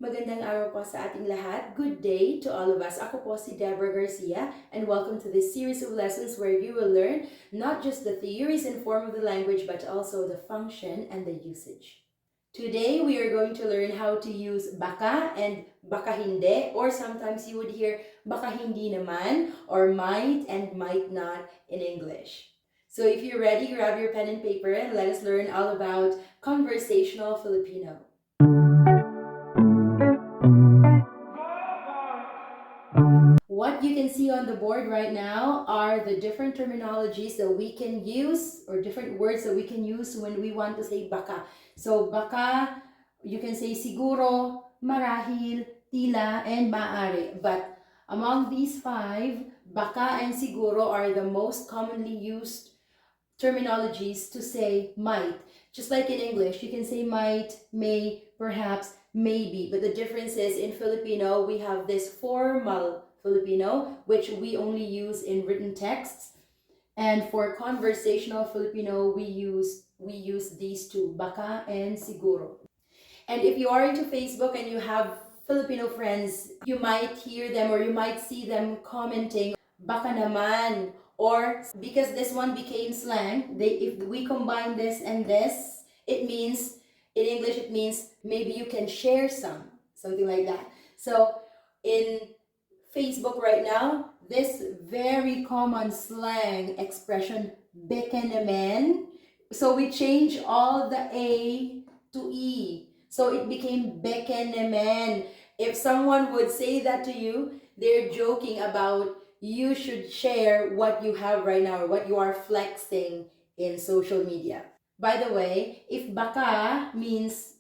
Magandang araw po sa ating lahat. Good day to all of us. Ako po si Deborah Garcia and welcome to this series of lessons where you will learn not just the theories and form of the language but also the function and the usage. Today we are going to learn how to use baka and baka hindi, or sometimes you would hear baka hindi naman or might and might not in English. So if you're ready, grab your pen and paper and let us learn all about conversational Filipino. What you can see on the board right now are the different terminologies that we can use, or different words that we can use when we want to say baka. So baka, you can say siguro, marahil, tila, and maaari. But among these five, baka and siguro are the most commonly used terminologies to say might. Just like in English, you can say might, may, perhaps, maybe. But the difference is in Filipino, we have this formal Filipino, which we only use in written texts. And for conversational Filipino, we use these two, baka and siguro. And if you are into Facebook and you have Filipino friends, you might hear them or you might see them commenting, baka naman, or because this one became slang, if we combine this and this, it means, in English, it means maybe you can share something like that. So in Facebook right now, this very common slang expression, baka naman, so we change all the A to E. So it became baka naman. If someone would say that to you, they're joking about you should share what you have right now or what you are flexing in social media. By the way, if baka means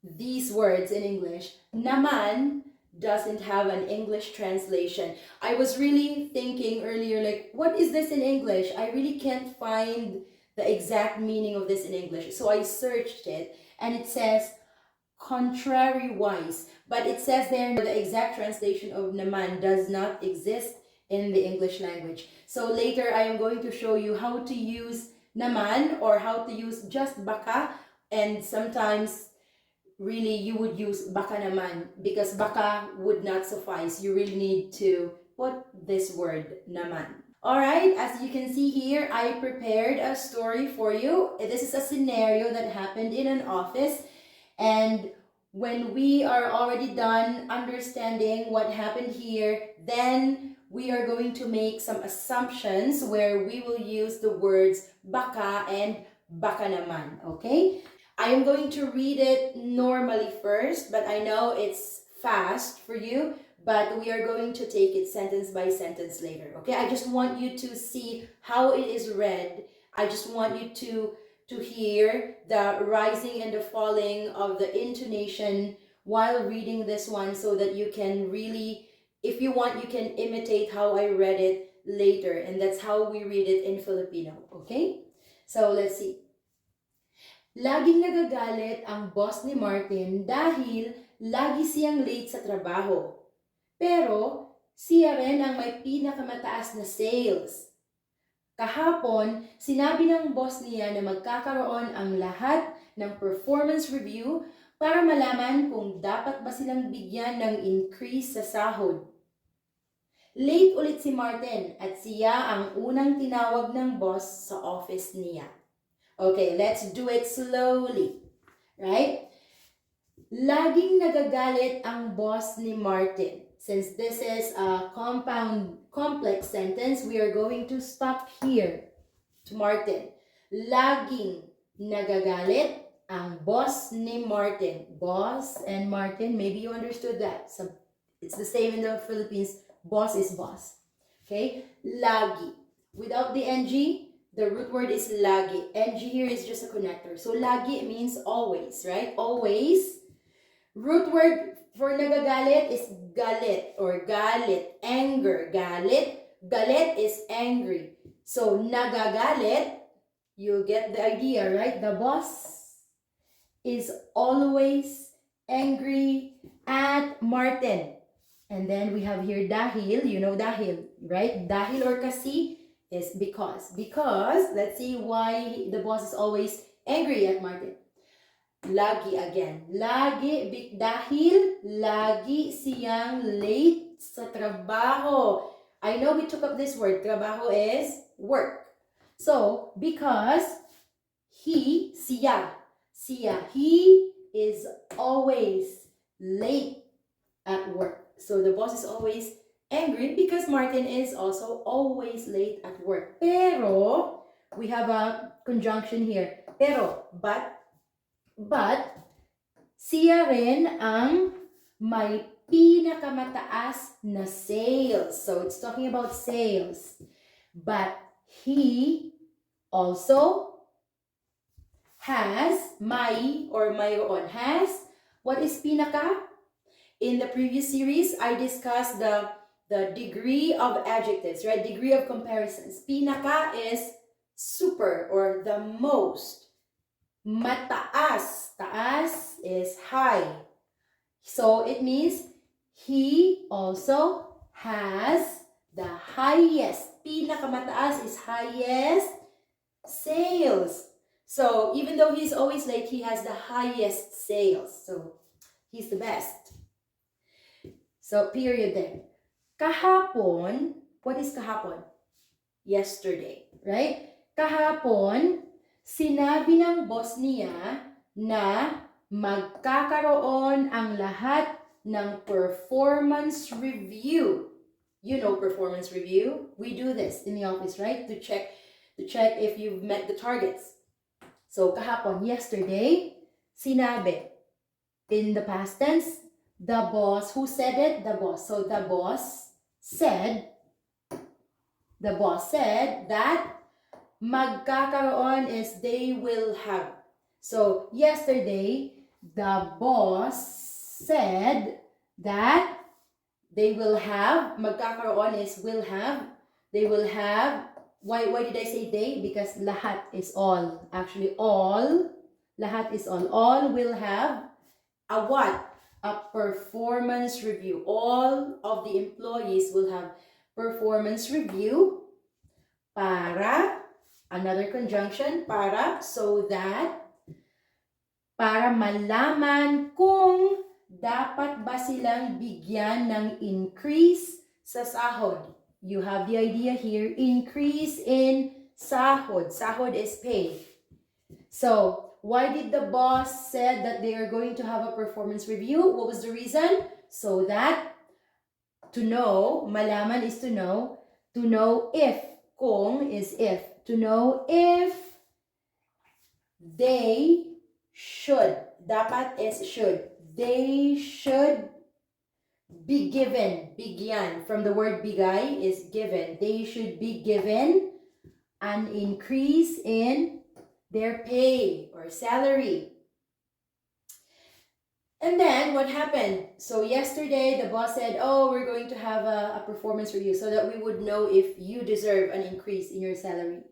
these words in English, naman doesn't have an English translation. I was really thinking earlier, like, what is this in English? I really can't find the exact meaning of this in English. So I searched it and it says contrary-wise. But it says there the exact translation of naman does not exist in the English language. So later I am going to show you how to use naman or how to use just baka, and sometimes really you would use baka naman because baka would not suffice. You really need to put this word naman. Alright, as you can see here, I prepared a story for you. This is a scenario that happened in an office, and when we are already done understanding what happened here, then we are going to make some assumptions where we will use the words baka and baka naman, okay? I am going to read it normally first, but I know it's fast for you, but we are going to take it sentence by sentence later, okay? I just want you to see how it is read. I just want you to hear the rising and the falling of the intonation while reading this one so that you can really, if you want, you can imitate how I read it later, and that's how we read it in Filipino, okay? So let's see. Laging nagagalit ang boss ni Martin dahil lagi siyang late sa trabaho. Pero siya rin ang may pinakamataas na sales. Kahapon, sinabi ng boss niya na magkakaroon ang lahat ng performance review para malaman kung dapat ba silang bigyan ng increase sa sahod. Late ulit si Martin at siya ang unang tinawag ng boss sa office niya. Okay, let's do it slowly, right? Laging nagagalit ang boss ni Martin. Since this is a complex sentence, we are going to stop here to Martin. Laging nagagalit ang boss ni Martin. Boss and Martin, maybe you understood that. So it's the same in the Philippines. Boss is boss. Okay? Lagi. Without the NG, the root word is lagi. NG here is just a connector. So lagi means always, right? Always. Root word for nagagalit is galit or galit. Anger. Galit. Galit is angry. So nagagalit, you get the idea, right? The boss is always angry at Martin. And then we have here dahil. You know dahil, right? Dahil or kasi is because. Because, let's see why the boss is always angry at Martin. Lagi again. Lagi, dahil lagi siyang late sa trabaho. I know we took up this word. Trabaho is work. So, because siya, he is always late at work. So, the boss is always angry because Martin is also always late at work. Pero, we have a conjunction here. Pero, but, siya rin ang may pinakamataas na sales. So, it's talking about sales. But, he also has, mayroon, has, what is pinaka? In the previous series, I discussed the degree of adjectives, right? Degree of comparisons. Pinaka is super or the most. Mataas, taas is high. So it means he also has the highest. Pinakamataas is highest sales. So even though he's always late, he has the highest sales. So he's the best. So period then. Kahapon, what is kahapon? Yesterday, right? Kahapon, sinabi ng boss niya na magkakaroon ang lahat ng performance review. You know performance review? We do this in the office, right? To check if you've met the targets. So kahapon, yesterday, sinabi. In the past tense, the boss, who said it? The boss. So the boss said that magkakaroon is they will have. So yesterday, the boss said that they will have. Magkakaroon is will have. They will have. Why did I say they? Because lahat is all. Actually, all. Lahat is all. All will have a what? A performance review. All of the employees will have performance review para, another conjunction, para, so that, para malaman kung dapat ba silang bigyan ng increase sa sahod. You have the idea here, increase in sahod. Sahod is pay. So, why did the boss said that they are going to have a performance review? What was the reason? So that, to know, malaman is to know if, kung is if, to know if they should, dapat is should, they should be given, bigyan, from the word bigay is given, they should be given an increase in their pay or salary. And then what happened? So yesterday the boss said, oh, we're going to have a performance review so that we would know if you deserve an increase in your salary.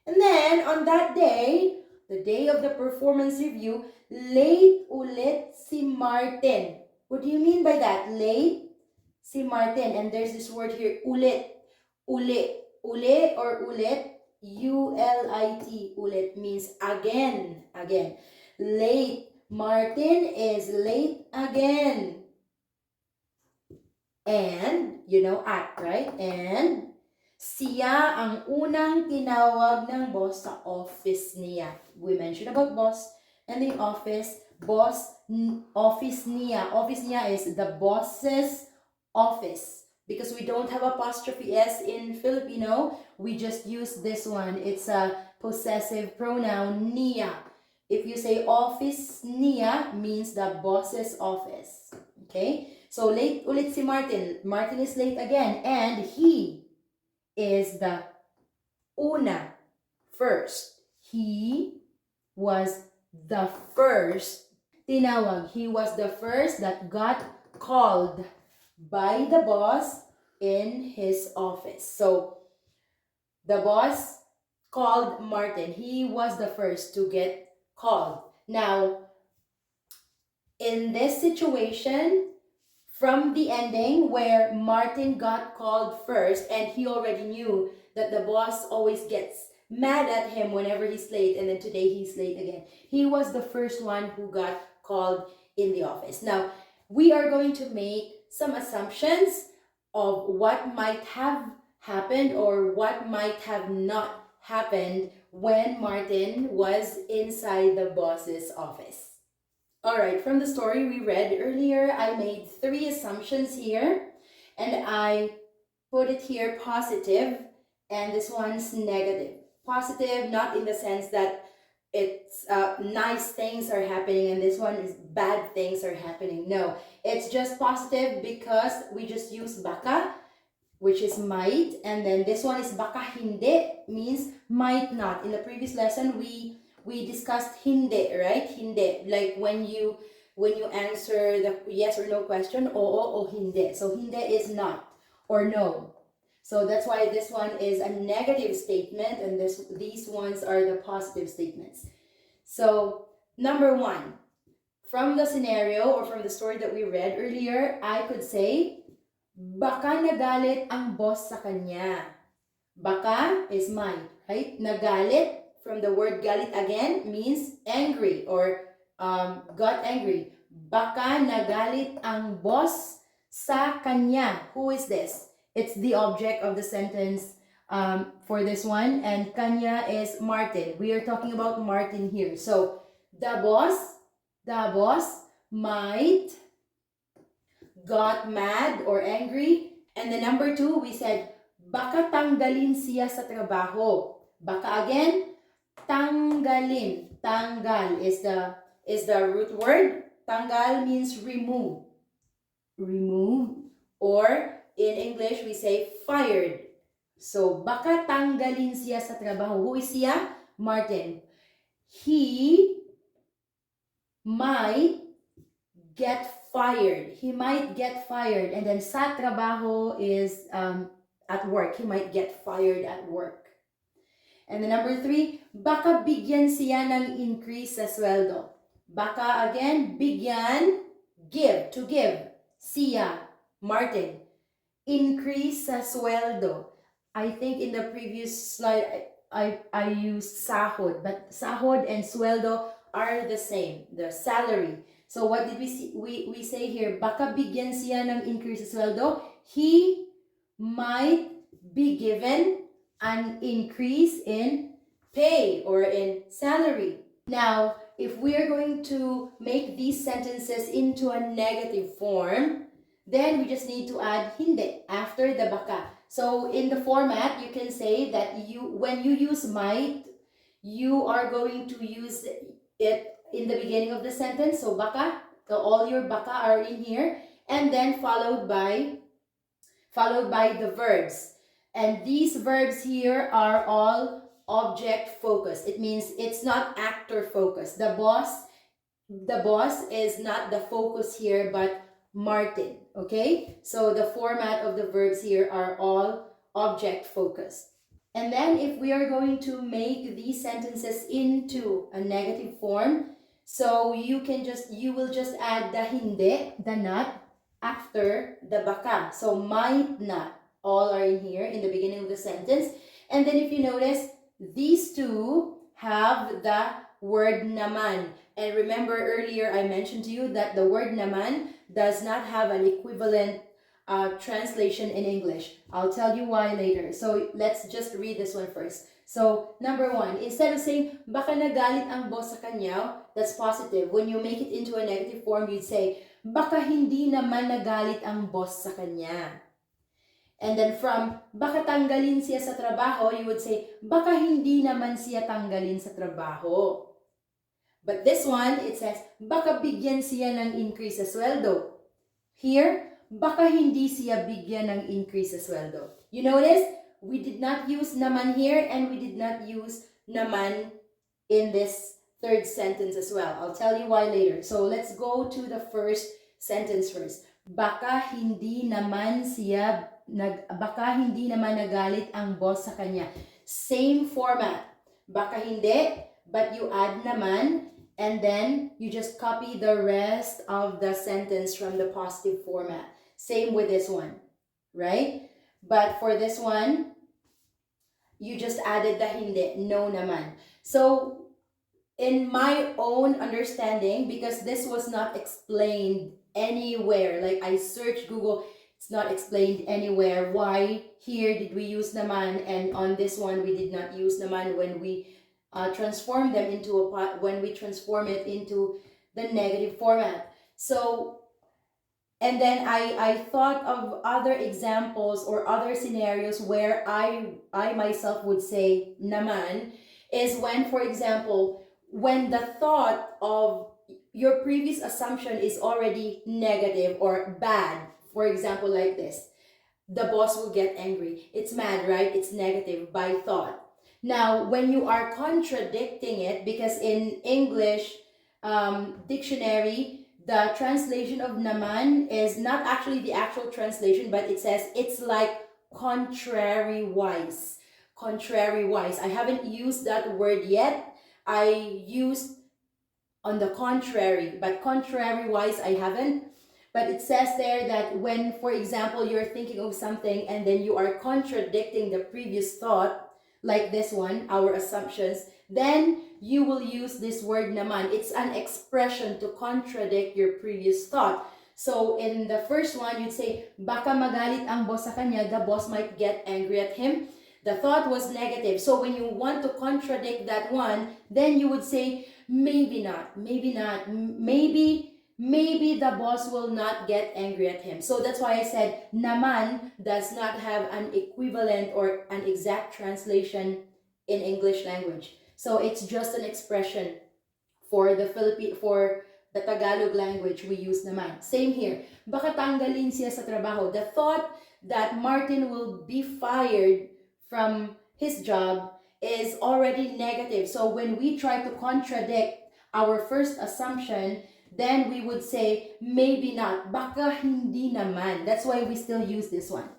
And then on that day, the day of the performance review, late ulit si Martin. What do you mean by that? Late si Martin. And there's this word here, ulit. Uli. Uli or ulit. U-L-I-T. Ulit means again. Again. Late. Martin is late again. And, you know, at, right? And, siya ang unang tinawag ng boss sa office niya. We mentioned about boss and the office. Boss, office niya. Office niya is the boss's office. Because we don't have apostrophe S in Filipino, we just use this one. It's a possessive pronoun, niya. If you say office niya, means the boss's office. Okay? So, late ulit si Martin. Martin is late again. And he is the una, first. He was the first tinawag. He was the first that got called by the boss in his office. So, the boss called Martin. He was the first to get called. Now, in this situation, from the ending where Martin got called first and he already knew that the boss always gets mad at him whenever he's late, and then today he's late again. He was the first one who got called in the office. Now, we are going to make some assumptions of what might have happened or what might have not happened when Martin was inside the boss's office. All right, from the story we read earlier, I made 3 assumptions here, and I put it here positive, and this one's negative. Positive, not in the sense that it's nice things are happening, and this one is bad things are happening. No, it's just positive because we just use baka, which is might, and then this one is baka hindi, means might not. In the previous lesson, we discussed hindi, right? Hindi, like when you answer the yes or no question, oo o hindi. So hindi is not or no. So that's why this one is a negative statement, and these ones are the positive statements. So number 1, from the scenario or from the story that we read earlier, I could say, baka nagalit ang boss sa kanya. Baka is might, right? Nagalit, from the word galit again, means angry or got angry. Baka nagalit ang boss sa kanya. Who is this? It's the object of the sentence for this one, and kanya is Martin. We are talking about Martin here. So the boss might got mad or angry. And the number 2, we said, baka tanggalin siya sa trabaho. Baka again, tanggalin. Tanggal is the root word. Tanggal means remove. Remove. Or in English, we say fired. So, baka tanggalin siya sa trabaho. Who is siya? Martin. He might get fired. He might get fired. And then sa trabaho is at work. He might get fired at work. And the number 3, baka bigyan siya ng increase sa sweldo. Baka again, bigyan, give, to give. Siya, Martin. Increase sa sweldo. I think in the previous slide, I used sahod, but sahod and sweldo are the same, the salary. So what did we see? We say here, baka bigyan siya ng increase sa sweldo. He might be given an increase in pay or in salary. Now, if we are going to make these sentences into a negative form, then we just need to add hindi after the baka. So in the format, you can say that when you use might, you are going to use it in the beginning of the sentence. So baka, so all your baka are in here, and then followed by the verbs. And these verbs here are all object focused. It means it's not actor focused. The boss is not the focus here, but Martin. Okay? So the format of the verbs here are all object focused. And then if we are going to make these sentences into a negative form, so you will just add the hindi, the not, after the baka. So might not, all are in here in the beginning of the sentence. And then if you notice, these two have the word naman. And remember earlier I mentioned to you that the word naman does not have an equivalent translation in English. I'll tell you why later. So let's just read this one first. So number 1, instead of saying baka nagalit ang boss sa kanya, that's positive. When you make it into a negative form, you'd say baka hindi naman nagalit ang boss sa kanya. And then from baka tanggalin siya sa trabaho, you would say baka hindi naman siya tanggalin sa trabaho. But this one, it says baka bigyan siya ng increase sa sweldo. Here, baka hindi siya bigyan ng increase sa sweldo. You notice, we did not use naman here, and we did not use naman in this third sentence as well. I'll tell you why later. So let's go to the first sentence first. Baka hindi naman nagalit ang boss sa kanya. Same format. Baka hindi, but you add naman, and then you just copy the rest of the sentence from the positive format. Same with this one, right? But for this one, you just added the hindi, no naman. So in my own understanding, because this was not explained anywhere, like I searched Google, it's not explained anywhere why here did we use naman and on this one we did not use naman when we transform them into when we transform it into the negative format. So and then I thought of other examples or other scenarios where I myself would say naman is when, for example, when the thought of your previous assumption is already negative or bad. For example, like this, the boss will get angry. It's mad, right? It's negative by thought. Now, when you are contradicting it, because in English dictionary, the translation of naman is not actually the actual translation, but it says it's like contrary-wise. Contrary-wise. I haven't used that word yet. I used on the contrary, but contrary-wise, I haven't. But it says there that when, for example, you're thinking of something and then you are contradicting the previous thought, like this one, our assumptions, then you will use this word naman. It's an expression to contradict your previous thought. So in the first one, you'd say, baka magalit ang boss sa kanya, the boss might get angry at him. The thought was negative. So when you want to contradict that one, then you would say, maybe not, maybe the boss will not get angry at him. So that's why I said naman does not have an equivalent or an exact translation in English language. So it's just an expression for the Tagalog language, we use naman. Same here. Baka tanggalin siya sa trabaho. The thought that Martin will be fired from his job is already negative. So when we try to contradict our first assumption, then we would say, maybe not. Baka hindi naman. That's why we still use this one.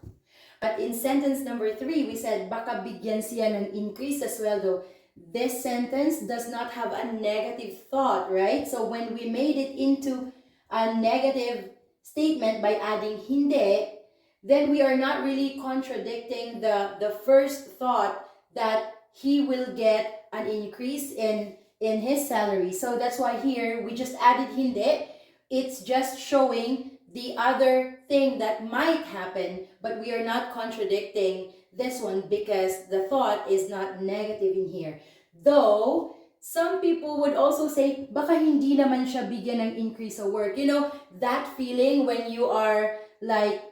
But in sentence number 3, we said, baka bigyan siya ng increase sa sweldo. This sentence does not have a negative thought, right? So when we made it into a negative statement by adding hindi, then we are not really contradicting the first thought that he will get an increase in his salary. So that's why here we just added hindi. It's just showing the other thing that might happen, but we are not contradicting this one because the thought is not negative in here. Though some people would also say, baka hindi naman siya bigyan ng increase sa work. You know, that feeling when you are like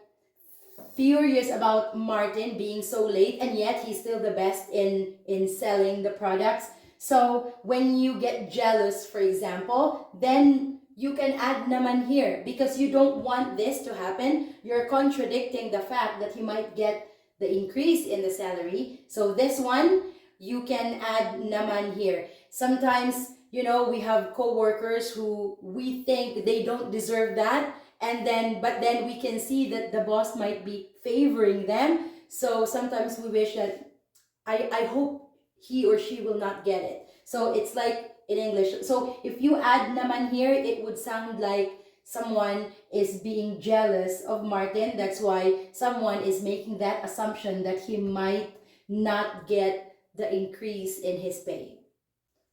furious about Martin being so late and yet he's still the best in selling the products. So when you get jealous, for example, then you can add naman here because you don't want this to happen. You're contradicting the fact that he might get the increase in the salary. So this one, you can add naman here. Sometimes, you know, we have co-workers who we think they don't deserve that. But then we can see that the boss might be favoring them. So sometimes we wish that I hope he or she will not get it. So it's like in English. So if you add naman here, it would sound like someone is being jealous of Martin. That's why someone is making that assumption that he might not get the increase in his pay.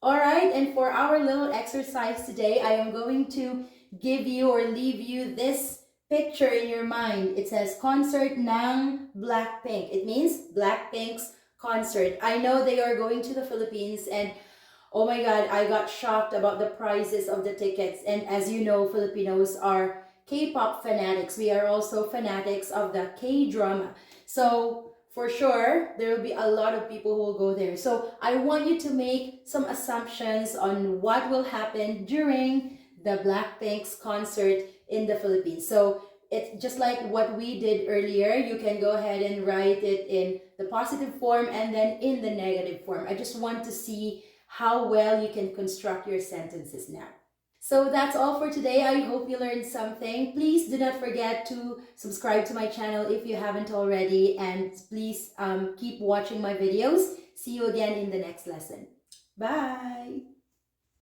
All right, and for our little exercise today, I am going to give you or leave you this picture in your mind. It says concert ng Blackpink. It means Blackpink's concert. I know they are going to the Philippines and oh my God, I got shocked about the prices of the tickets. And as you know, Filipinos are K-pop fanatics. We are also fanatics of the K-drama. So for sure, there will be a lot of people who will go there. So I want you to make some assumptions on what will happen during the Blackpink's concert in the Philippines. So it's just like what we did earlier. You can go ahead and write it in the positive form and then in the negative form. I just want to see how well you can construct your sentences now. So that's all for today. I hope you learned something. Please do not forget to subscribe to my channel if you haven't already. And please keep watching my videos. See you again in the next lesson. Bye!